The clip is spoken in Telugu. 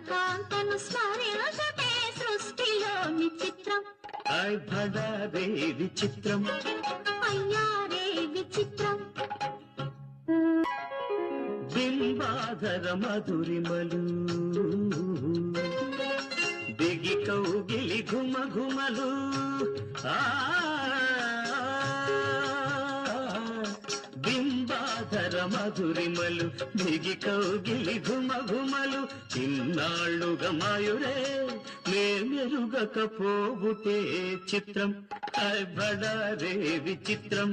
కాంతను స్మరించటే సృష్టిలోని చిత్రం. ఆయ్ భడా రే విచిత్రం, అయ్యా రే విచిత్రం. బింబాధర మధురిమలు బిగి కౌగిలి ఘుమ ఘుమలు. బింబాధర మధురిమలు బిగి కౌగిలి ఘుమ ఘుమలు. ఇన్నాళ్ళుగా మాయురే నే మెరుగకపోవుటే చిత్రం. బడా రే విచిత్రం.